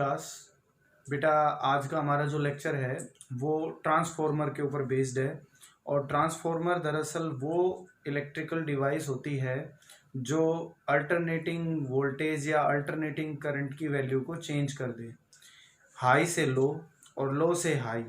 Class. बेटा आज का हमारा जो लेक्चर है वो ट्रांसफॉर्मर के ऊपर बेस्ड है। और ट्रांसफॉर्मर दरअसल वो इलेक्ट्रिकल डिवाइस होती है जो अल्टरनेटिंग वोल्टेज या अल्टरनेटिंग करंट की वैल्यू को चेंज कर दे, हाई से लो और लो से हाई।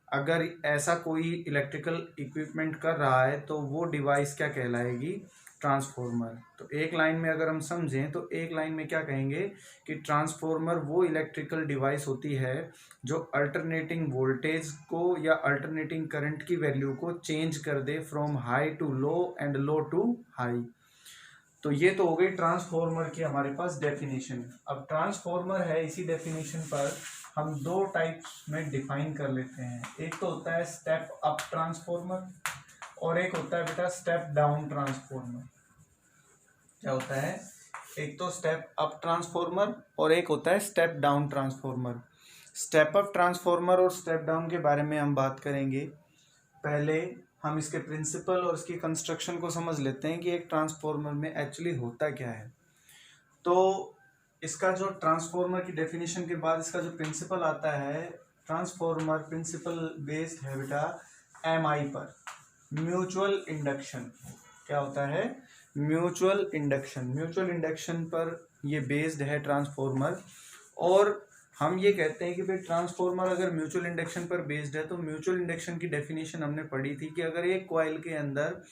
अगर ऐसा कोई इलेक्ट्रिकल इक्विपमेंट कर रहा है तो वो डिवाइस क्या कहलाएगी? ट्रांसफॉर्मर। तो एक लाइन में अगर हम समझें तो एक लाइन में क्या कहेंगे कि ट्रांसफॉर्मर वो इलेक्ट्रिकल डिवाइस होती है जो अल्टरनेटिंग वोल्टेज को या अल्टरनेटिंग करंट की वैल्यू को चेंज कर दे from high to low and low to high. तो ये तो हो गई ट्रांसफॉर्मर की हमारे पास डेफिनेशन। अब ट्रांसफॉर्मर है, इसी डेफिनेशन पर हम दो टाइप्स में डिफाइन कर लेते हैं। एक तो होता है स्टेप अप ट्रांसफॉर्मर और एक होता है बेटा स्टेप डाउन ट्रांसफॉर्मर। क्या होता है? एक तो स्टेप अप ट्रांसफॉर्मर और एक होता है step down transformer. Step up transformer और स्टेप डाउन के बारे में हम बात करेंगे। पहले हम इसके प्रिंसिपल और इसकी कंस्ट्रक्शन को समझ लेते हैं कि एक ट्रांसफॉर्मर में एक्चुअली होता क्या है। तो इसका जो ट्रांसफॉर्मर की डेफिनेशन के बाद इसका जो प्रिंसिपल आता है, ट्रांसफॉर्मर प्रिंसिपल बेस्ड है बेटा एमआई पर, म्यूचुअल इंडक्शन। क्या होता है? Mutual induction. म्यूचुअल इंडक्शन पर ये बेस्ड है ट्रांसफॉर्मर। और हम ये कहते हैं कि भाई ट्रांसफॉर्मर अगर म्यूचुअल इंडक्शन पर बेस्ड है तो म्यूचुअल इंडक्शन की डेफिनेशन हमने पढ़ी थी कि अगर एक कॉइल के अंदर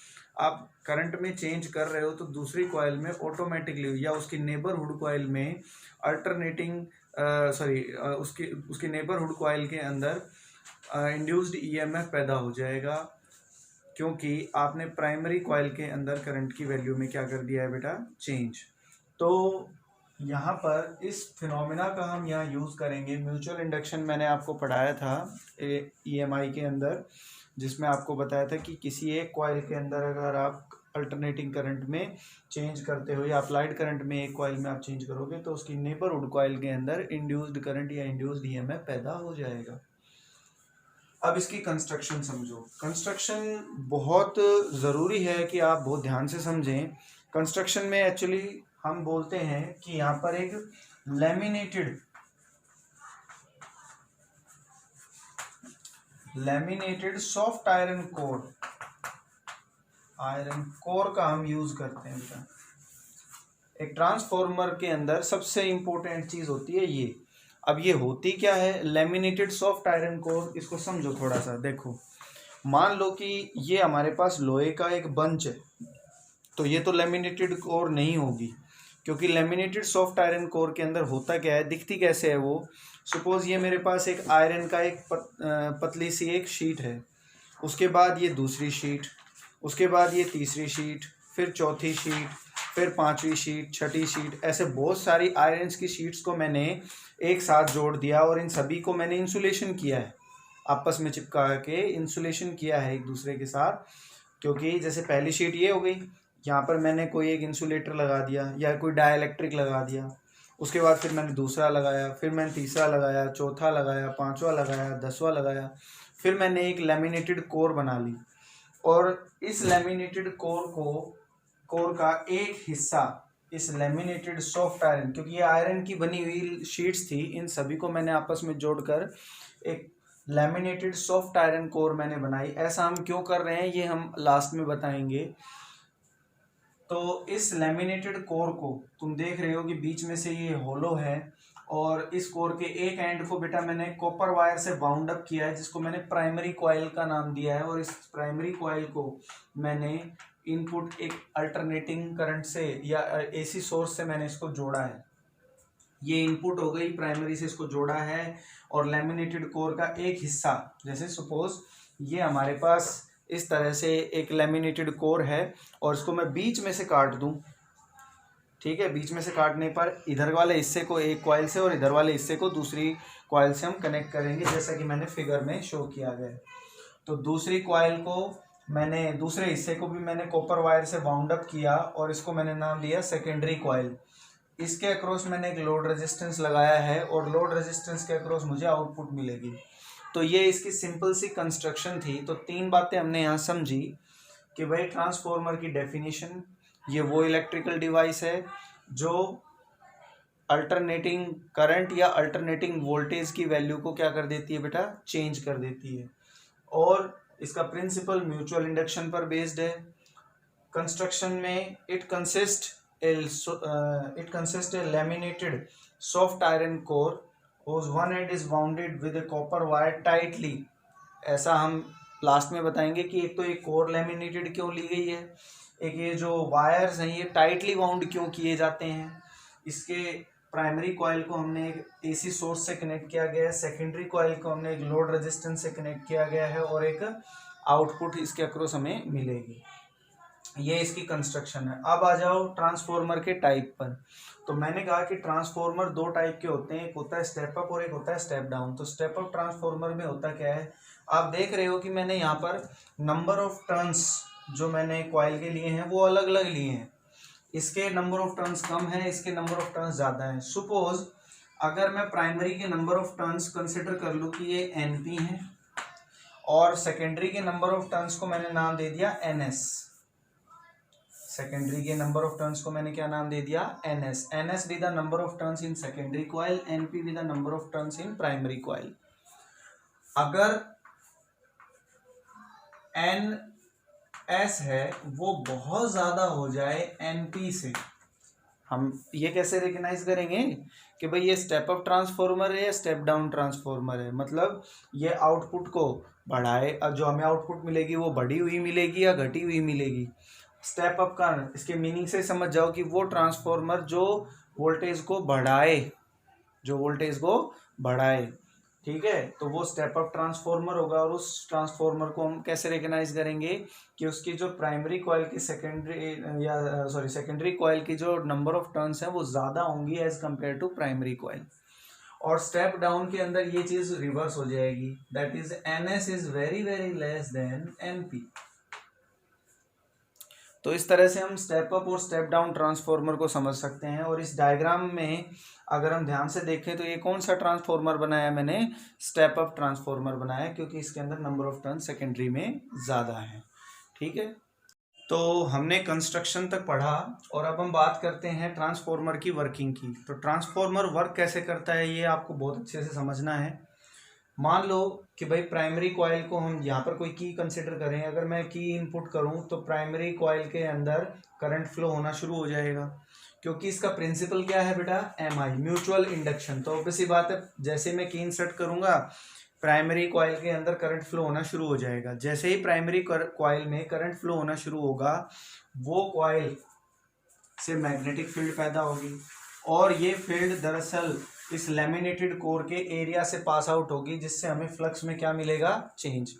आप करंट में चेंज कर रहे हो तो दूसरी कॉइल में ऑटोमेटिकली या उसकी नेबरहुड कॉइल में अल्टरनेटिंग उसकी नेबरहुड कॉइल के अंदर इंड्यूस्ड ईएमएफ पैदा हो जाएगा, क्योंकि आपने प्राइमरी कॉइल के अंदर करंट की वैल्यू में क्या कर दिया है बेटा? चेंज। तो यहाँ पर इस फिनोमिना का हम यहाँ यूज़ करेंगे। म्यूचुअल इंडक्शन मैंने आपको पढ़ाया था ईएमआई के अंदर, जिसमें आपको बताया था कि किसी एक कॉइल के अंदर अगर आप अल्टरनेटिंग करंट में चेंज करते हो या अप्लाइड करंट में एक कॉइल में आप चेंज करोगे तो उसकी नेबरहुड कॉइल के अंदर इंड्यूस्ड करंट या इंड्यूस्ड ईएमएफ पैदा हो जाएगा। अब इसकी कंस्ट्रक्शन समझो। कंस्ट्रक्शन बहुत ज़रूरी है कि आप बहुत ध्यान से समझें। कंस्ट्रक्शन में एक्चुअली हम बोलते हैं कि यहाँ पर एक लैमिनेटेड सॉफ्ट आयरन कोर का हम यूज करते हैं बेटा। एक ट्रांसफॉर्मर के अंदर सबसे इंपॉर्टेंट चीज होती है ये। अब ये होती क्या है? Laminated soft iron core. इसको समझो थोड़ा सा। देखो, मान लो कि ये हमारे पास लोहे का एक बंच है, तो ये तो लैमिनेटेड कोर नहीं होगी, क्योंकि लैमिनेटेड सॉफ्ट आयरन कोर के अंदर होता क्या है, दिखती कैसे है वो। सपोज ये मेरे पास एक आयरन का एक पतली सी एक शीट है, उसके बाद ये दूसरी शीट, उसके बाद ये तीसरी शीट, फिर चौथी शीट, फिर पांचवी शीट, छठी शीट, ऐसे बहुत सारी आयरन्स की शीट्स को मैंने एक साथ जोड़ दिया और इन सभी को मैंने इंसुलेशन किया है, आपस में चिपका के इंसुलेशन किया है एक दूसरे के साथ। क्योंकि जैसे पहली शीट ये हो गई, यहाँ पर मैंने कोई एक इंसुलेटर लगा दिया या कोई डाइलेक्ट्रिक लगा दिया, उसके बाद फिर मैंने दूसरा लगाया, फिर मैंने तीसरा लगाया, चौथा लगाया, पांचवा लगाया, 10वां लगाया, फिर मैंने एक लैमिनेटेड कोर बना ली। और इस लैमिनेटेड कोर का एक हिस्सा इस लैमिनेटेड सॉफ्ट आयरन, क्योंकि ये आयरन की बनी हुई शीट्स थी, इन सभी को मैंने आपस में जोड़कर एक लैमिनेटेड सॉफ्ट आयरन कोर मैंने बनाई। ऐसा हम क्यों कर रहे हैं ये हम लास्ट में बताएंगे। तो इस लैमिनेटेड कोर को तुम देख रहे हो कि बीच में से ये होलो है और इस कोर के एक एंड को बेटा मैंने कॉपर वायर से बाउंड अप किया है, जिसको मैंने प्राइमरी कॉइल का नाम दिया है। और इस प्राइमरी कॉइल को मैंने इनपुट एक अल्टरनेटिंग करंट से या एसी सोर्स से मैंने इसको जोड़ा है। ये इनपुट हो गई, प्राइमरी से इसको जोड़ा है। और लैमिनेटेड कोर का एक हिस्सा, जैसे सपोज ये हमारे पास इस तरह से एक लैमिनेटेड कोर है और इसको मैं बीच में से काट दूं, ठीक है। बीच में से काटने पर इधर वाले हिस्से को एक कॉइल से और इधर वाले हिस्से को दूसरी कॉइल से हम कनेक्ट करेंगे, जैसा कि मैंने फिगर में शो किया गया है। तो दूसरी कॉइल को मैंने, दूसरे हिस्से को भी मैंने कॉपर वायर से बाउंड अप किया और इसको मैंने नाम दिया सेकेंडरी कॉइल। इसके अक्रॉस मैंने एक लोड रेजिस्टेंस लगाया है और लोड रेजिस्टेंस के अक्रॉस मुझे आउटपुट मिलेगी। तो ये इसकी सिंपल सी कंस्ट्रक्शन थी। तो तीन बातें हमने यहाँ समझी कि भाई ट्रांसफॉर्मर की डेफिनेशन, ये वो इलेक्ट्रिकल डिवाइस है जो अल्टरनेटिंग करंट या अल्टरनेटिंग वोल्टेज की वैल्यू को क्या कर देती है बेटा, चेंज कर देती है। और इसका प्रिंसिपल म्यूचुअल इंडक्शन पर बेस्ड है। कंस्ट्रक्शन में it consist a laminated soft iron core whose one end is wounded with a copper wire tightly। ऐसा हम लास्ट में बताएंगे कि एक तो एक कोर लैमिनेटेड क्यों ली गई है, एक ये जो वायर्स हैं ये टाइटली वाउंड क्यों किए जाते हैं। इसके प्राइमरी कॉइल को हमने एक एसी सोर्स से कनेक्ट किया गया है, सेकेंडरी कॉइल को हमने एक लोड रेजिस्टेंस से कनेक्ट किया गया है और एक आउटपुट इसके अक्रॉस हमें मिलेगी। ये इसकी कंस्ट्रक्शन है। अब आ जाओ ट्रांसफॉर्मर के टाइप पर। तो मैंने कहा कि ट्रांसफॉर्मर दो टाइप के होते हैं, एक होता है स्टेप अप और एक होता है स्टेप डाउन। तो स्टेप अप ट्रांसफॉर्मर में होता क्या है, आप देख रहे हो कि मैंने यहाँ पर नंबर ऑफ टर्न्स जो मैंने कॉइल के लिए हैं वो अलग अलग लिए हैं। इसके नंबर ऑफ टर्न्स कम है, इसके नंबर ऑफ टर्न्स ज़्यादा है। सपोज अगर मैं प्राइमरी के नंबर ऑफ टर्न्स कंसिडर कर लूँ कि ये NP है और सेकेंडरी के नंबर ऑफ टर्न्स को मैंने नाम दे दिया NS। सेकेंडरी के नंबर ऑफ टर्न्स को मैंने क्या नाम दे दिया, NS। NS be the number of turns in secondary coil, NP be the number of turns in primary coil। अगर NS है वो बहुत ज़्यादा हो जाए NP से, हम ये कैसे रिकग्नाइज करेंगे कि भाई ये स्टेप अप ट्रांसफॉर्मर है या स्टेप डाउन ट्रांसफॉर्मर है। मतलब ये आउटपुट को बढ़ाए, जो हमें आउटपुट मिलेगी वो बढ़ी हुई मिलेगी या घटी हुई मिलेगी। स्टेप अप का इसके मीनिंग से समझ जाओ कि वो ट्रांसफॉर्मर जो वोल्टेज को बढ़ाए, जो वोल्टेज को बढ़ाए, ठीक है, तो वो स्टेप अप ट्रांसफॉर्मर होगा। और उस ट्रांसफॉर्मर को हम कैसे रिकग्नाइज करेंगे कि उसकी जो प्राइमरी कॉइल की सेकेंडरी कॉइल की जो नंबर ऑफ टर्न्स है वो ज़्यादा होंगी as compare to primary coil. और स्टेप डाउन के अंदर ये चीज़ रिवर्स हो जाएगी, that is NS is very very less than NP। तो इस तरह से हम स्टेप अप और स्टेप डाउन ट्रांसफॉर्मर को समझ सकते हैं। और इस डायग्राम में अगर हम ध्यान से देखें तो ये कौन सा ट्रांसफॉर्मर बनाया, मैंने स्टेप अप ट्रांसफॉर्मर बनाया क्योंकि इसके अंदर नंबर ऑफ टर्न सेकेंडरी में ज़्यादा है। ठीक है, तो हमने कंस्ट्रक्शन तक पढ़ा और अब हम बात करते हैं ट्रांसफॉर्मर की वर्किंग की। तो ट्रांसफॉर्मर वर्क कैसे करता है ये आपको बहुत अच्छे से समझना है। मान लो कि भाई प्राइमरी कॉइल को हम यहाँ पर कोई की कंसिडर करें, अगर मैं की इनपुट करूँ तो प्राइमरी कॉइल के अंदर करंट फ्लो होना शुरू हो जाएगा क्योंकि इसका प्रिंसिपल क्या है बेटा, MI म्यूचुअल इंडक्शन। तो ऑब्वियस सी बात है, जैसे मैं की इंसर्ट करूँगा प्राइमरी कॉइल के अंदर करंट फ्लो होना शुरू हो जाएगा। जैसे ही प्राइमरी कॉइल में करंट फ्लो होना शुरू होगा वो कॉइल से मैग्नेटिक फील्ड पैदा होगी और ये फील्ड दरअसल इस लैमिनेटेड कोर के एरिया से पास आउट होगी, जिससे हमें फ्लक्स में क्या मिलेगा, चेंज।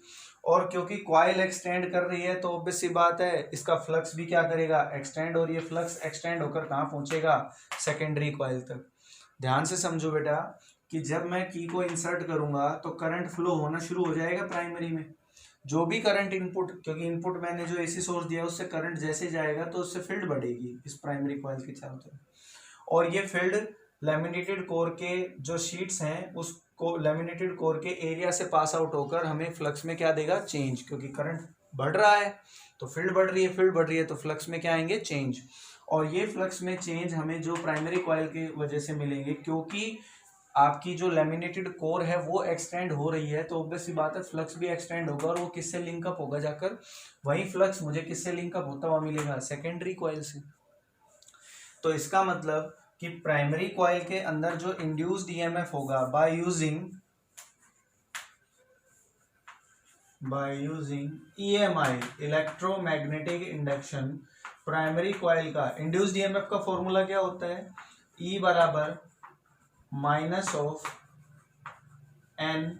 और क्योंकि कॉइल एक्सटेंड कर रही है तो ऑब्वियस सी बात है इसका फ्लक्स भी क्या करेगा, एक्सटेंड। और ये फ्लक्स एक्सटेंड होकर कहाँ पहुंचेगा, सेकेंडरी कॉइल तक। ध्यान से समझो बेटा कि जब मैं की को इंसर्ट करूंगा तो करंट फ्लो होना शुरू हो जाएगा प्राइमरी में। जो भी करंट इनपुट, क्योंकि इनपुट मैंने जो एसी सोर्स दिया उससे करंट जैसे जाएगा तो उससे फील्ड बढ़ेगी इस प्राइमरी कॉइल के चारों तरफ। और ये फील्ड लैमिनेटेड कोर के जो शीट्स हैं उसको लैमिनेटेड कोर के एरिया से पास आउट होकर हमें फ्लक्स में क्या देगा, चेंज। क्योंकि करंट बढ़ रहा है तो फील्ड बढ़ रही है, फील्ड बढ़ रही है तो फ्लक्स में क्या आएंगे, चेंज। और ये फ्लक्स में चेंज हमें जो प्राइमरी कॉइल की वजह से मिलेंगे, क्योंकि आपकी जो लैमिनेटेड कोर है वो एक्सटेंड हो रही है तो ऑब्वियस सी बात है फ्लक्स भी एक्सटेंड होगा। और वो किससे लिंकअप होगा जाकर, वही फ्लक्स मुझे किससे लिंकअप होता हुआ मिलेगा, सेकेंडरी कॉइल से। तो इसका मतलब कि प्राइमरी कॉइल के अंदर जो इंड्यूस्ड EMF होगा by using EMI electromagnetic induction, primary coil का इंड्यूस्ड EMF का फॉर्मूला क्या होता है, E बराबर माइनस ऑफ N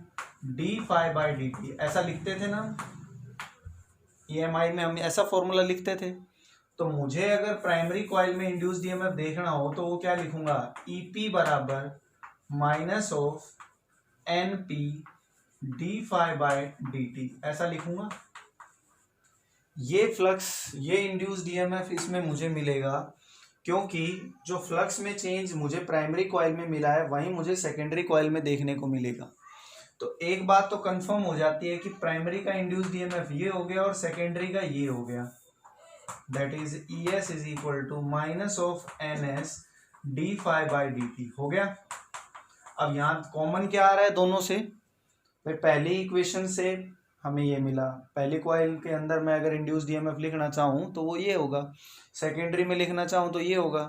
d∅dt। ऐसा लिखते थे ना, EMI में हम ऐसा फॉर्मूला लिखते थे। तो मुझे अगर प्राइमरी कॉइल में इंड्यूस्ड EMF देखना हो तो वो क्या लिखूंगा, EP बराबर माइनस ऑफ NP d∅dt, ऐसा लिखूंगा। ये फ्लक्स, ये इंड्यूस्ड EMF इसमें मुझे मिलेगा क्योंकि जो फ्लक्स में चेंज मुझे प्राइमरी कॉइल में मिला है वही मुझे सेकेंडरी कॉइल में देखने को मिलेगा। तो एक बात तो कंफर्म हो जाती है कि प्राइमरी का इंड्यूस्ड EMF ये हो गया और सेकेंडरी का ये हो गया, that is ES is equal to minus of NS d phi by d t हो गया। अब यहाँ कॉमन क्या आ रहा है दोनों से, भाई पहली इक्वेशन से हमें ये मिला, पहली कॉइल के अंदर मैं अगर इंड्यूस्ड ईएमएफ लिखना चाहूँ तो वो ये होगा, सेकेंडरी में लिखना चाहूँ तो ये होगा।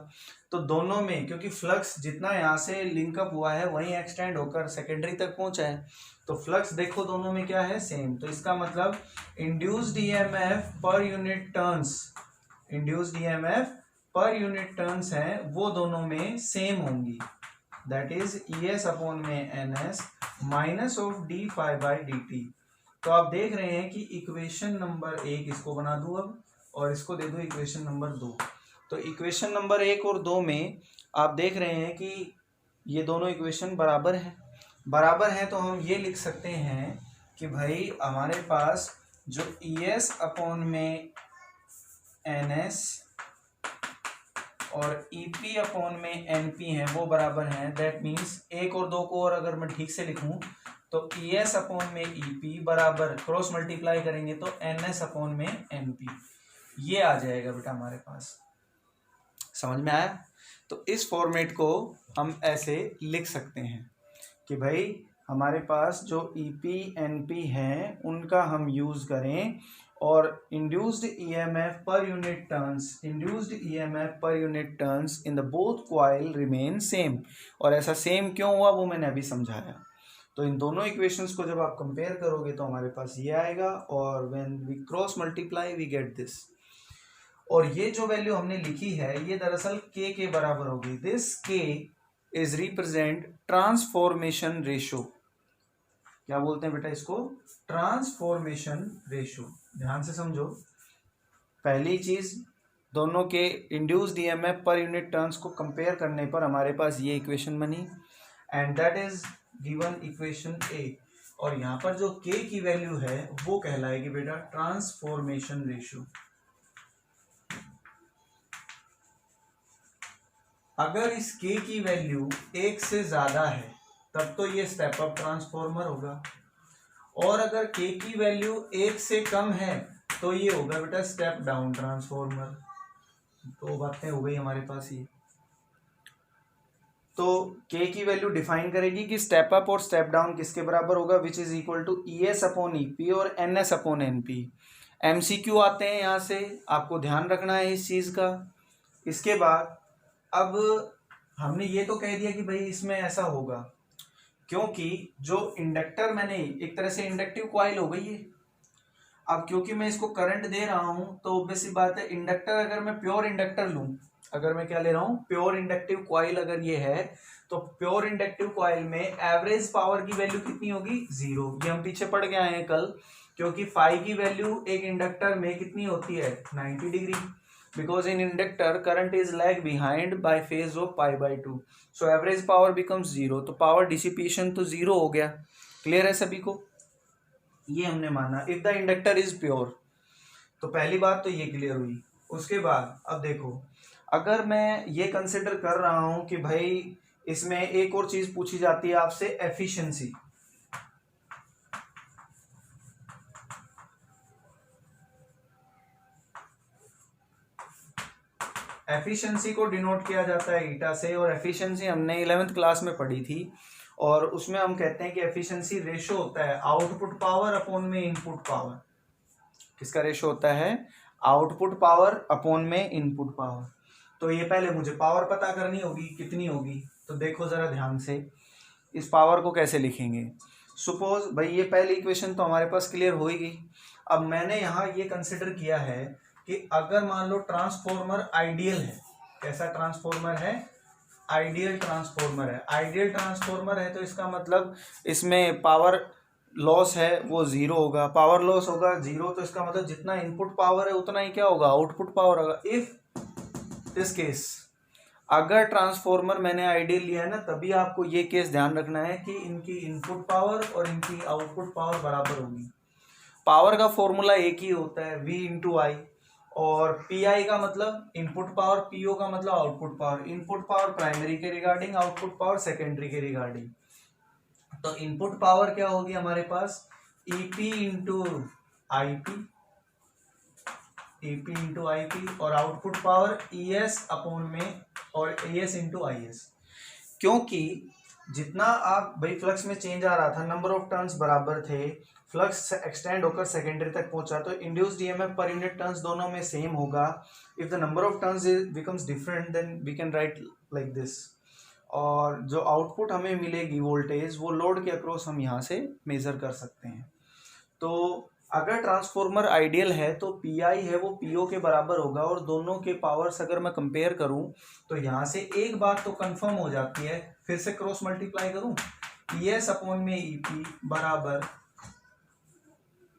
तो दोनों में क्योंकि फ्लक्स जितना यहाँ से लिंकअप हुआ है वहीं एक्सटेंड होकर सेकेंडरी तक पहुंचा है, तो फ्लक्स देखो दोनों में क्या है, सेम। तो इसका मतलब induced EMF per unit turns, induced EMF per unit turns हैं वो दोनों में सेम होंगी, दैट इज ES अपॉन में NS minus of d phi by d t. तो आप देख रहे हैं कि इक्वेशन नंबर 1 इसको बना दूं अब, और इसको दे दूं इक्वेशन नंबर 2। तो इक्वेशन नंबर 1 और 2 में आप देख रहे हैं कि ये दोनों इक्वेशन बराबर हैं, बराबर हैं, तो हम ये लिख सकते हैं कि भाई हमारे पास जो ES अपॉन में NS और EP अपॉन में NP है वो बराबर हैं। दैट मीन्स 1 और 2 को और अगर मैं ठीक से लिखूं तो ES अपॉन में EP बराबर क्रॉस मल्टीप्लाई करेंगे तो NS अपॉन में NP, ये आ जाएगा बेटा हमारे पास। समझ में आया? तो इस फॉर्मेट को हम ऐसे लिख सकते हैं कि भाई हमारे पास जो EP NP हैं उनका हम यूज करें, और induced EMF per unit turns, induced EMF per unit turns in the both coil remain same. और ऐसा सेम क्यों हुआ वो मैंने अभी समझाया। तो इन दोनों इक्वेशंस को जब आप कंपेयर करोगे तो हमारे पास ये आएगा, और when we cross multiply we get this. और ये जो वैल्यू हमने लिखी है ये दरअसल k के बराबर होगी। This k is represent transformation ratio. क्या बोलते हैं बेटा इसको? Transformation ratio. ध्यान से समझो, पहली चीज दोनों के induced EMF per unit turns को कंपेयर करने पर हमारे पास ये इक्वेशन बनी, and that is given equation A। और यहाँ पर जो k की वैल्यू है वो कहलाएगी बेटा ट्रांसफॉर्मेशन रेशो। अगर इस k की वैल्यू 1 से ज्यादा है तब तो ये स्टेप अप ट्रांसफॉर्मर होगा, और अगर k की वैल्यू 1 से कम है तो ये होगा बेटा स्टेप डाउन ट्रांसफॉर्मर। तो बातें हो गई हमारे पास ये। तो k की वैल्यू डिफाइन करेगी कि स्टेप अप और स्टेप डाउन किसके बराबर होगा, which is equal to ES upon EP और NS अपॉन NP। MCQ आते हैं यहाँ से, आपको ध्यान रखना है इस चीज का। इसके बाद अब हमने ये तो कह दिया कि भाई इसमें ऐसा होगा, क्योंकि जो इंडक्टर मैंने एक तरह से इंडक्टिव कॉइल हो गई है। अब क्योंकि मैं इसको करंट दे रहा हूं तो ऑब्वियस सी बात है इंडक्टर, अगर मैं प्योर इंडक्टर लूं, अगर मैं क्या ले रहा हूं प्योर इंडक्टिव कॉइल अगर ये है, तो प्योर इंडक्टिव कॉइल में एवरेज पावर की वैल्यू कितनी होगी? 0। ये हम पीछे पढ़ के आए हैं कल, क्योंकि फाई की वैल्यू एक इंडक्टर में कितनी होती है? 90 degree, because in inductor current is lag behind by phase of pi by 2, so average power becomes 0। तो power dissipation तो 0 हो गया। क्लियर है सभी को? ये हमने माना if the inductor is pure। तो पहली बात तो ये क्लियर हुई। उसके बाद अब देखो, अगर मैं ये कंसिडर कर रहा हूं कि भाई इसमें एक और चीज पूछी जाती है आपसे, एफिशिएंसी। एफिशिएंसी को डिनोट किया जाता है ईटा से, और एफिशिएंसी हमने 11th क्लास में पढ़ी थी, और उसमें हम कहते हैं कि एफिशिएंसी रेशो होता है आउटपुट पावर अपॉन में इनपुट पावर। किसका रेशो होता है? आउटपुट पावर अपॉन में इनपुट पावर। तो ये पहले मुझे पावर पता करनी होगी कितनी होगी। तो देखो जरा ध्यान से, इस पावर को कैसे लिखेंगे। सपोज भाई ये पहली इक्वेशन तो हमारे पास क्लियर हो ही गई। अब मैंने यहाँ ये कंसिडर किया है कि अगर मान लो ट्रांसफॉर्मर आइडियल है, कैसा ट्रांसफॉर्मर है? आइडियल ट्रांसफॉर्मर है। आइडियल ट्रांसफॉर्मर है तो इसका मतलब इसमें पावर लॉस है वो 0 होगा। पावर लॉस होगा 0 तो इसका मतलब जितना इनपुट पावर है उतना ही क्या होगा? आउटपुट पावर होगा। इफ दिस केस, अगर ट्रांसफॉर्मर मैंने आइडियल लिया है ना, तभी आपको ये केस ध्यान रखना है कि इनकी इनपुट पावर और इनकी आउटपुट पावर बराबर होगी। पावर का फॉर्मूला एक ही होता है, V इंटू आई, और PI का मतलब इनपुट पावर, PO का मतलब output power. Input power primary के रिगार्डिंग, आउटपुट पावर सेकेंडरी के रिगार्डिंग। तो इनपुट पावर क्या होगी हमारे पास? EP into IP, EP into IP, और आउटपुट पावर ES अपॉन में और ES इंटू IS। क्योंकि जितना आप भाई फ्लक्स में चेंज आ रहा था, नंबर ऑफ टर्न्स बराबर थे, फ्लक्स एक्सटेंड होकर सेकेंडरी तक पहुंचा, तो induced EMF per unit turns दोनों में सेम होगा। If the number of turns becomes different then we can write like this. और जो आउटपुट हमें मिलेगी वोल्टेज, वो लोड के अक्रॉस हम यहाँ से मेजर कर सकते हैं। तो अगर ट्रांसफॉर्मर आइडियल है तो PI है वो PO के बराबर होगा, और दोनों के पावर्स अगर मैं कंपेयर करूं तो यहाँ से एक बात तो कंफर्म हो जाती है, फिर से क्रॉस मल्टीप्लाई करूं, ES अपॉन में EP बराबर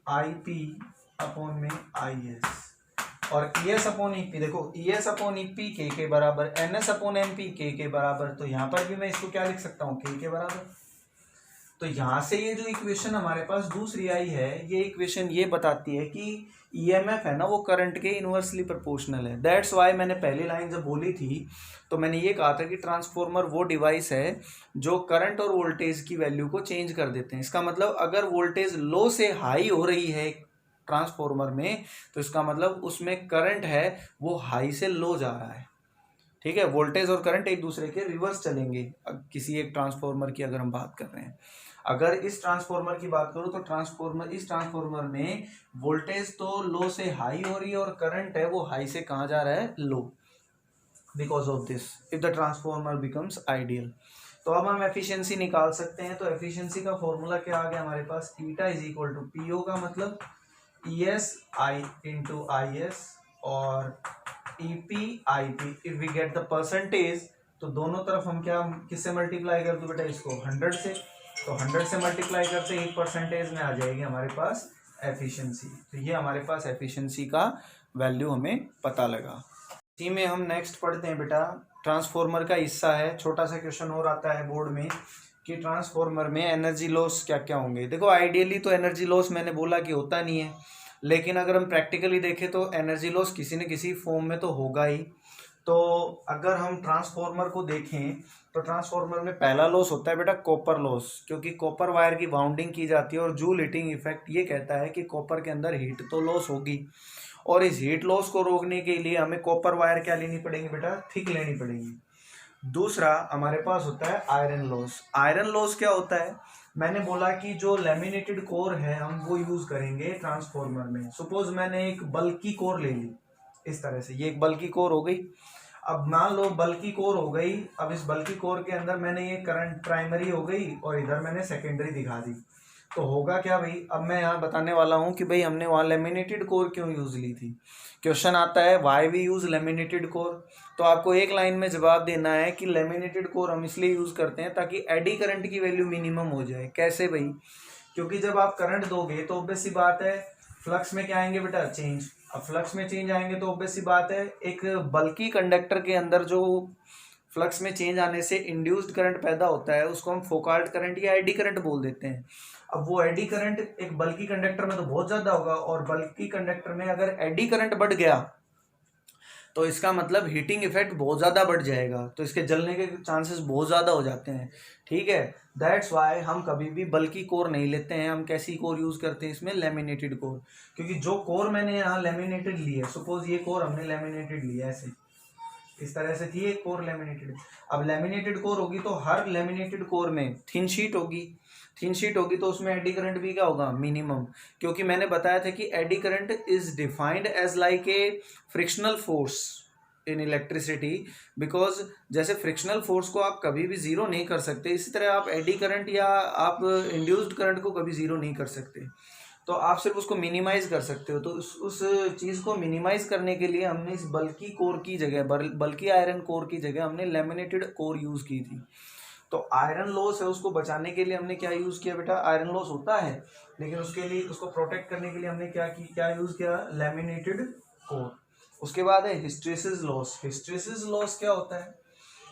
IP अपॉन में IS, और ES अपॉन EP, देखो ES अपॉन EP के बराबर, NS अपॉन MP के बराबर, तो यहाँ पर भी मैं इसको क्या लिख सकता हूँ, के बराबर। तो यहाँ से ये जो इक्वेशन हमारे पास दूसरी आई है, ये इक्वेशन ये बताती है कि ईएमएफ है ना वो करंट के इनवर्सली प्रोपोर्शनल है। दैट्स वाई मैंने पहली लाइन जब बोली थी तो मैंने ये कहा था कि ट्रांसफॉर्मर वो डिवाइस है जो करंट और वोल्टेज की वैल्यू को चेंज कर देते हैं। इसका मतलब अगर वोल्टेज लो से हाई हो रही है ट्रांसफॉर्मर में, तो इसका मतलब उसमें करंट है वो हाई से लो जा रहा है। ठीक है, वोल्टेज और करंट एक दूसरे के रिवर्स चलेंगे किसी एक ट्रांसफॉर्मर की अगर हम बात कर रहे हैं। अगर इस ट्रांसफॉर्मर की बात करूं तो इस ट्रांसफॉर्मर में वोल्टेज तो लो से हाई हो रही है और करंट है वो हाई से कहाँ जा रहा है, लो। Because of this if the transformer becomes ideal, तो अब हम एफिशिएंसी निकाल सकते हैं। तो एफिशिएंसी का फॉर्मूला क्या आ गया हमारे पास, eta is equal to PO का मतलब ES I इंटू IS और EP IP। If we get the percentage तो दोनों तरफ हम क्या किससे मल्टीप्लाई कर दो बेटा, इसको 100 से, तो 100 से मल्टीप्लाई करते एक परसेंटेज में आ जाएगी हमारे पास एफिशिएंसी। तो ये हमारे पास एफिशिएंसी का वैल्यू हमें पता लगा। इसी में हम नेक्स्ट पढ़ते हैं बेटा, ट्रांसफॉर्मर का हिस्सा है, छोटा सा क्वेश्चन और आता है बोर्ड में कि ट्रांसफॉर्मर में एनर्जी लॉस क्या क्या होंगे। देखो आइडियली तो एनर्जी लॉस मैंने बोला कि होता नहीं है, लेकिन अगर हम प्रैक्टिकली देखें तो एनर्जी लॉस किसी न किसी फॉर्म में तो होगा ही। तो अगर हम ट्रांसफॉर्मर को देखें तो ट्रांसफॉर्मर में पहला लॉस होता है बेटा कॉपर लॉस, क्योंकि कॉपर वायर की बाउंडिंग की जाती है और जूल हीटिंग इफेक्ट ये कहता है कि कॉपर के अंदर हीट तो लॉस होगी, और इस हीट लॉस को रोकने के लिए हमें कॉपर वायर क्या लेनी पड़ेगी बेटा, थिक लेनी पड़ेगी। दूसरा हमारे पास होता है आयरन लॉस। आयरन लॉस क्या होता है, मैंने बोला कि जो लेमिनेटेड कोर है हम वो यूज करेंगे ट्रांसफॉर्मर में। सपोज मैंने एक बल्कि कोर ले ली इस तरह से, ये एक बल्कि कोर हो गई। अब मान लो बल्कि कोर हो गई, अब इस बल्कि कोर के अंदर मैंने ये करंट प्राइमरी हो गई और इधर मैंने सेकेंडरी दिखा दी, तो होगा क्या भाई, अब मैं यहाँ बताने वाला हूँ कि भाई हमने वहाँ लेमिनेटेड कोर क्यों यूज ली थी। क्वेश्चन आता है why we use laminated core, तो आपको एक लाइन में जवाब देना है कि लेमिनेटेड कोर हम इसलिए यूज करते हैं ताकि एडी करंट की वैल्यू मिनिमम हो जाए। कैसे भाई, क्योंकि जब आप करंट दोगे तो ऑब्वियस सी बात है फ्लक्स में क्या आएंगे बेटा, चेंज। अब फ्लक्स में चेंज आएंगे तो ऑब्वियस सी बात है एक बल्कि कंडक्टर के अंदर जो फ्लक्स में चेंज आने से इंड्यूस्ड करंट पैदा होता है उसको हम फोकाल्ट करंट या एडी करंट बोल देते हैं। अब वो एडी करंट एक बल्कि कंडक्टर में तो बहुत ज्यादा होगा, और बल्कि कंडक्टर में अगर एडी करंट बढ़ गया तो इसका मतलब हीटिंग इफेक्ट बहुत ज़्यादा बढ़ जाएगा, तो इसके जलने के चांसेस बहुत ज़्यादा हो जाते हैं। ठीक है, दैट्स वाई हम कभी भी बल्कि कोर नहीं लेते हैं। हम कैसी कोर यूज़ करते हैं इसमें, लेमिनेटेड कोर। क्योंकि जो कोर मैंने यहाँ लेमिनेटेड ली है, सपोज ये कोर हमने लेमिनेटेड लिया ऐसे इस तरह से थी एक कोर लेमिनेटेड। अब लेमिनेटेड कोर होगी तो हर लेमिनेटेड कोर में थिन शीट होगी, थिन शीट होगी तो उसमें एडी करंट भी क्या होगा, मिनिमम। क्योंकि मैंने बताया था कि eddy current is defined as like a frictional force in electricity, because जैसे फ्रिक्शनल फोर्स को आप कभी भी जीरो नहीं कर सकते, इसी तरह आप एडी करंट या आप इंड्यूस्ड करंट को कभी जीरो नहीं कर सकते, तो आप सिर्फ उसको मिनिमाइज कर सकते हो। तो उस चीज़ को मिनिमाइज करने के लिए हमने इस बल्कि कोर की जगह, बल्कि आयरन कोर की जगह हमने लेमिनेटेड कोर यूज़ की थी। तो आयरन लॉस है उसको बचाने के लिए हमने क्या यूज़ किया बेटा, आयरन लॉस होता है लेकिन उसके लिए उसको प्रोटेक्ट करने के लिए हमने क्या यूज़ किया, लेमिनेटेड कोर। उसके बाद है हिस्टेरिसिस लॉस। हिस्टेरिसिस लॉस क्या होता है,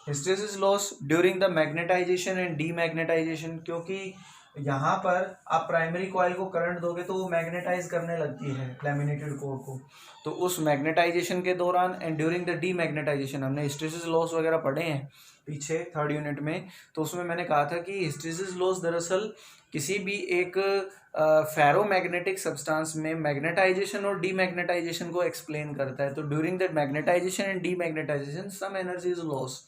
hysteresis loss during the magnetization and demagnetization. क्योंकि यहाँ पर आप प्राइमरी कॉइल को करंट दोगे तो वो मैग्नेटाइज करने लगती है लेमिनेटेड कोर को, तो उस मैग्नेटाइजेशन के दौरान एंड ड्यूरिंग द डीमैग्नेटाइजेशन, हमने हिस्टेरिसिस लॉस वगैरह पढ़े हैं पीछे 3rd यूनिट में, तो उसमें मैंने कहा था कि हिस्टेरिसिस लॉस दरअसल किसी भी एक फेरोमैग्नेटिक सब्सटेंस में मैग्नेटाइजेशन और डीमैग्नेटाइजेशन को एक्सप्लेन करता है। तो during that magnetization and demagnetization some energy is loss.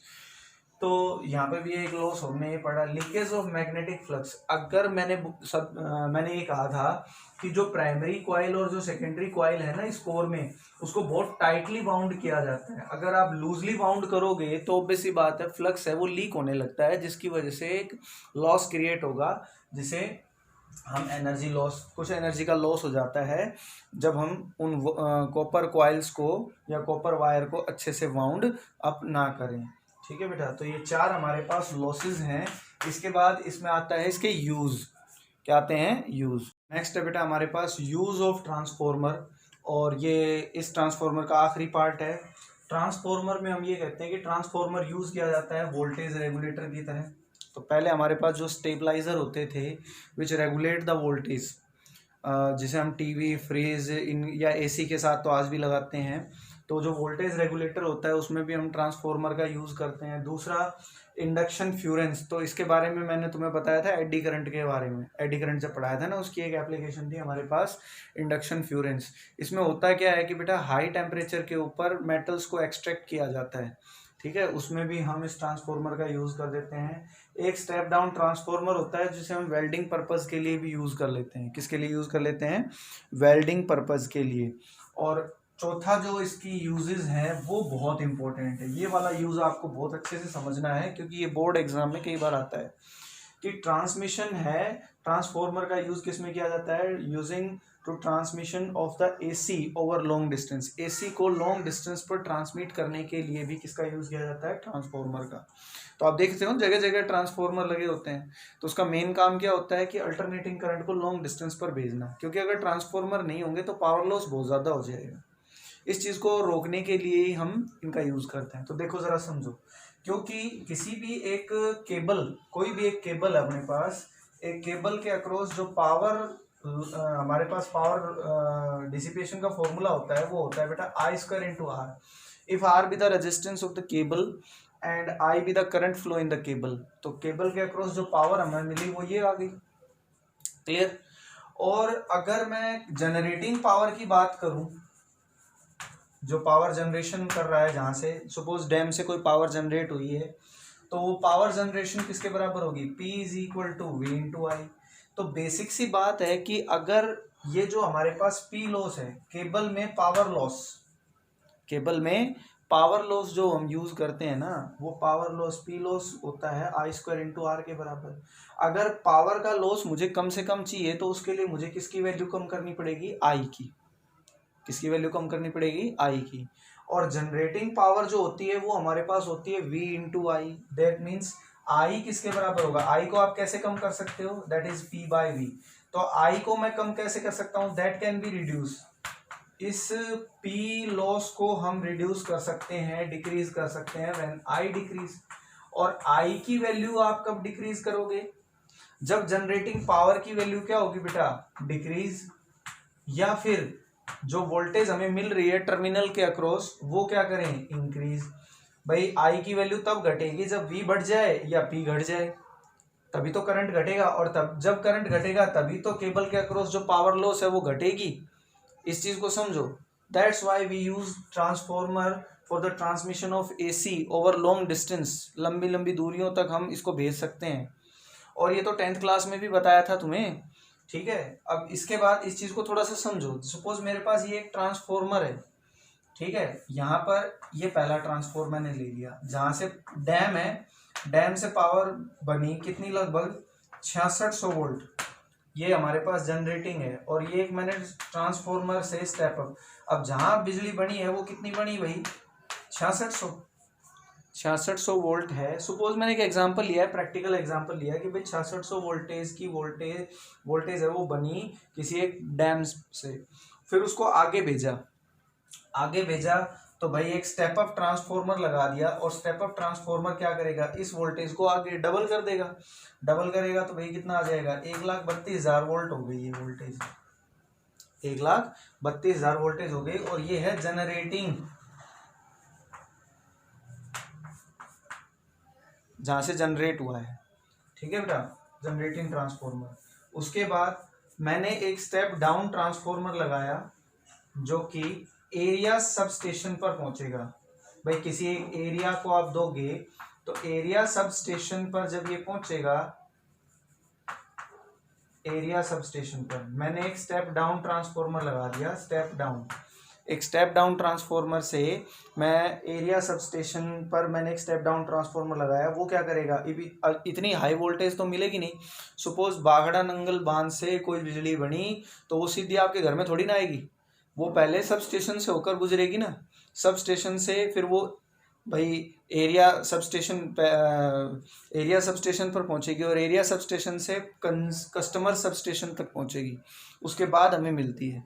तो यहाँ पे भी एक लॉस हमने ये पढ़ा, लीकेज ऑफ मैग्नेटिक फ्लक्स। अगर मैंने ये कहा था कि जो प्राइमरी कॉइल और जो सेकेंडरी कॉइल है ना इस कोर में, उसको बहुत टाइटली बाउंड किया जाता है। अगर आप लूजली बाउंड करोगे तो ऑब्वियस सी बात है फ्लक्स है वो लीक होने लगता है, जिसकी वजह से एक लॉस क्रिएट होगा, जिसे हम एनर्जी लॉस, कुछ एनर्जी का लॉस हो जाता है जब हम उन कॉपर कॉइल्स को या कॉपर वायर को अच्छे से वाउंड अप ना करें। ठीक है बेटा, तो ये 4 हमारे पास लॉसेस हैं। इसके बाद इसमें आता है इसके यूज, क्या आते हैं यूज। नेक्स्ट है बेटा हमारे पास यूज ऑफ ट्रांसफॉर्मर, और ये इस ट्रांसफॉर्मर का आखिरी पार्ट है। ट्रांसफॉर्मर में हम ये कहते हैं कि ट्रांसफॉर्मर यूज किया जाता है वोल्टेज रेगुलेटर की तरह। तो पहले हमारे पास जो स्टेबलाइजर होते थे विच रेगुलेट द वोल्टेज, जिसे हम टीवी, फ्रिज इन या एसी के साथ तो आज भी लगाते हैं, तो जो वोल्टेज रेगुलेटर होता है उसमें भी हम ट्रांसफॉर्मर का यूज़ करते हैं। दूसरा इंडक्शन फ्यूरेंस, तो इसके बारे में मैंने तुम्हें बताया था एडी करंट के बारे में, एडी करंट जब पढ़ाया था ना उसकी एक एप्लीकेशन थी हमारे पास इंडक्शन फ्यूरेंस। इसमें होता क्या है कि बेटा हाई टेम्परेचर के ऊपर मेटल्स को एक्सट्रैक्ट किया जाता है, ठीक है, उसमें भी हम इस ट्रांसफॉर्मर का यूज़ कर देते हैं। एक स्टेप डाउन ट्रांसफॉर्मर होता है जिसे हम वेल्डिंग पर्पज़ के लिए भी यूज़ कर लेते हैं। किसके लिए यूज़ कर लेते हैं? वेल्डिंग पर्पज़ के लिए। और चौथा जो इसकी यूजेस हैं वो बहुत इंपॉर्टेंट है। ये वाला यूज़ आपको बहुत अच्छे से समझना है क्योंकि ये बोर्ड एग्जाम में कई बार आता है कि ट्रांसमिशन है, ट्रांसफॉर्मर का यूज़ किस में किया जाता है? Using to transmission of the AC over long distance. AC को लॉन्ग डिस्टेंस पर ट्रांसमिट करने के लिए भी किसका यूज़ किया जाता है? ट्रांसफॉर्मर का। तो आप देखते हो जगह जगह ट्रांसफॉर्मर लगे होते हैं, तो उसका मेन काम क्या होता है कि अल्टरनेटिंग करंट को लॉन्ग डिस्टेंस पर भेजना, क्योंकि अगर ट्रांसफॉर्मर नहीं होंगे तो पावर लॉस बहुत ज़्यादा हो जाएगा। इस चीज़ को रोकने के लिए ही हम इनका यूज़ करते हैं। तो देखो ज़रा समझो, क्योंकि किसी भी एक केबल, कोई भी एक केबल है अपने पास, एक केबल के अक्रॉस जो पावर हमारे पास पावर डिसिपेशन का फॉर्मूला होता है वो होता है बेटा I square into R. If R be the resistance of the cable and I be the current flow in the cable, तो केबल के अक्रॉस जो पावर हमें मिली वो ये आ गई। क्लियर? और अगर मैं जनरेटिंग पावर की बात करूं, जो पावर जनरेशन कर रहा है, जहां से सपोज डैम से कोई पावर जनरेट हुई है, तो वो पावर जनरेशन किसके बराबर होगी? P is equal to V into I. तो बेसिक सी बात है कि अगर ये जो हमारे पास P लॉस है केबल में, पावर लॉस, केबल में पावर लॉस जो हम यूज करते हैं ना, वो पावर लॉस P लॉस होता है आई स्क्वायर इंटू आर के बराबर। अगर पावर का लॉस मुझे कम से कम चाहिए तो उसके लिए मुझे किसकी वैल्यू कम करनी पड़ेगी? आई की। किसकी वैल्यू कम करनी पड़ेगी? आई की। और जनरेटिंग पावर जो होती है वो हमारे पास होती है V into I. That means I किसके बराबर होगा? आई को आप कैसे कम कर सकते हो? That is P by V। तो आई को मैं कम कैसे कर सकता हूं? That can be reduce. इस P लॉस को हम रिड्यूस कर सकते हैं, डिक्रीज कर सकते हैं व्हेन आई डिक्रीज। और आई की वैल्यू आप कब डिक्रीज करोगे? जब जनरेटिंग पावर की वैल्यू क्या होगी बेटा? डिक्रीज। या फिर जो वोल्टेज हमें मिल रही है टर्मिनल के अक्रॉस वो क्या करें? इंक्रीज। भाई आई की वैल्यू तब घटेगी जब V बढ़ जाए या P घट जाए, तभी तो करंट घटेगा। और तब जब करंट घटेगा तभी तो केबल के अक्रॉस जो पावर लॉस है वो घटेगी। इस चीज को समझो। That's why we use transformer for the transmission of AC over long distance. लंबी लंबी दूरियों तक हम इसको भेज सकते हैं, और ये तो 10th क्लास में भी बताया था तुम्हें। ठीक है, अब इसके बाद इस चीज को थोड़ा सा समझो। सपोज मेरे पास ये एक ट्रांसफॉर्मर है, ठीक है, यहाँ पर ये पहला ट्रांसफॉर्मर मैंने ले लिया, जहां से डैम है, डैम से पावर बनी कितनी? लगभग 6600 वोल्ट। ये हमारे पास जनरेटिंग है। और ये एक मैंने ट्रांसफॉर्मर से स्टेप अप, अब जहां बिजली बनी है वो कितनी बनी भाई? 6600 वोल्ट है। सपोज मैंने एक एग्जांपल लिया है, प्रैक्टिकल एग्जांपल लिया है कि भाई 6600 वोल्टेज की वोल्टेज है वो बनी किसी एक डैम से, फिर उसको आगे भेजा तो भाई एक स्टेप अप ट्रांसफॉर्मर लगा दिया, और स्टेप अप ट्रांसफॉर्मर क्या करेगा? इस वोल्टेज को आगे डबल कर देगा। डबल करेगा तो भाई कितना आ जाएगा? 1,32,000 वोल्ट हो गई ये वोल्टेज, 1,32,000 वोल्टेज हो गई। और ये है जनरेटिंग, जहां से जनरेट हुआ है। ठीक है बेटा, जनरेटिंग ट्रांसफॉर्मर। उसके बाद मैंने एक स्टेप डाउन ट्रांसफॉर्मर लगाया जो कि एरिया सब स्टेशन पर पहुंचेगा। भाई किसी एक एरिया को आप दोगे तो एरिया सब स्टेशन पर जब ये पहुंचेगा, एरिया सब स्टेशन पर मैंने एक स्टेप डाउन ट्रांसफॉर्मर लगा दिया। स्टेप डाउन, एक स्टेप डाउन ट्रांसफॉर्मर से मैं एरिया सब स्टेशन पर मैंने एक स्टेप डाउन ट्रांसफॉर्मर लगाया। वो क्या करेगा, इतनी हाई वोल्टेज तो मिलेगी नहीं। सपोज बागड़ा नंगल बांध से कोई बिजली बनी तो वो सीधी आपके घर में थोड़ी ना आएगी, वो पहले सब स्टेशन से होकर गुजरेगी ना। सब स्टेशन से फिर वो भाई एरिया सब स्टेशन पर पहुंचेगी और एरिया सब स्टेशन से कस्टमर सब स्टेशन तक पहुंचेगी, उसके बाद हमें मिलती है।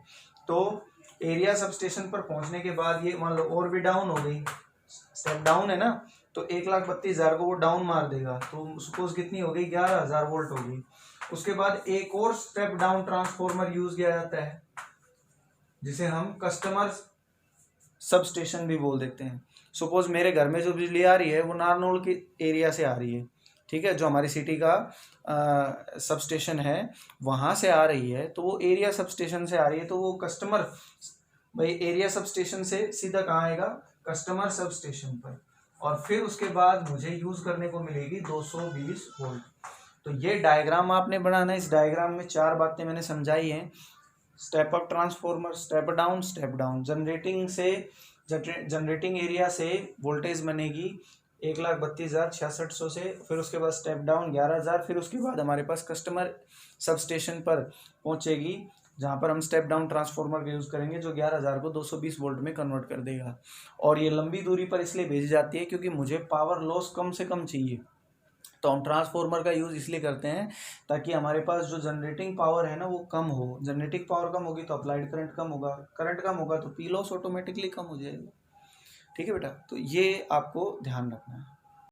तो एरिया सब स्टेशन पर पहुंचने के बाद ये मान लो और भी डाउन हो गई, स्टेप डाउन है ना, तो 1,32,000 को वो डाउन मार देगा। तो सपोज कितनी हो गई, 11,000 वोल्ट हो गई। उसके बाद एक और स्टेप डाउन ट्रांसफॉर्मर यूज किया जाता है जिसे हम कस्टमर सब स्टेशन भी बोल देते हैं। सपोज मेरे घर में जो बिजली आ रही है वो नारनौल के एरिया से आ रही है, ठीक है, जो हमारी सिटी का सब स्टेशन है वहाँ से आ रही है, तो वो एरिया सब स्टेशन से आ रही है। तो वो कस्टमर भाई एरिया सब स्टेशन से सीधा कहाँ आएगा, कस्टमर सब स्टेशन पर, और फिर उसके बाद मुझे यूज करने को मिलेगी 220 वोल्ट। तो ये डायग्राम आपने बनाना है। इस डायग्राम में 4 बातें मैंने समझाई हैं। Step up transformer, step down. Generating area से वोल्टेज बनेगी 1,32,600 से, फिर उसके बाद स्टेप डाउन 11,000, फिर उसके बाद हमारे पास कस्टमर सब स्टेशन पर पहुंचेगी जहां पर हम स्टेप डाउन ट्रांसफॉर्मर का यूज़ करेंगे जो 11,000 को 220 वोल्ट में कन्वर्ट कर देगा। और ये लंबी दूरी पर इसलिए भेजी जाती है क्योंकि मुझे पावर लॉस कम से कम चाहिए, तो हम ट्रांसफॉर्मर का यूज़ इसलिए करते हैं ताकि हमारे पास जो जनरेटिंग पावर है ना वो कम हो। जनरेटिंग पावर कम होगी तो अप्लाइड करंट कम होगा, करंट कम होगा तो पी लॉस ऑटोमेटिकली कम हो जाएगा। ठीक है बेटा, तो ये आपको ध्यान रखना है।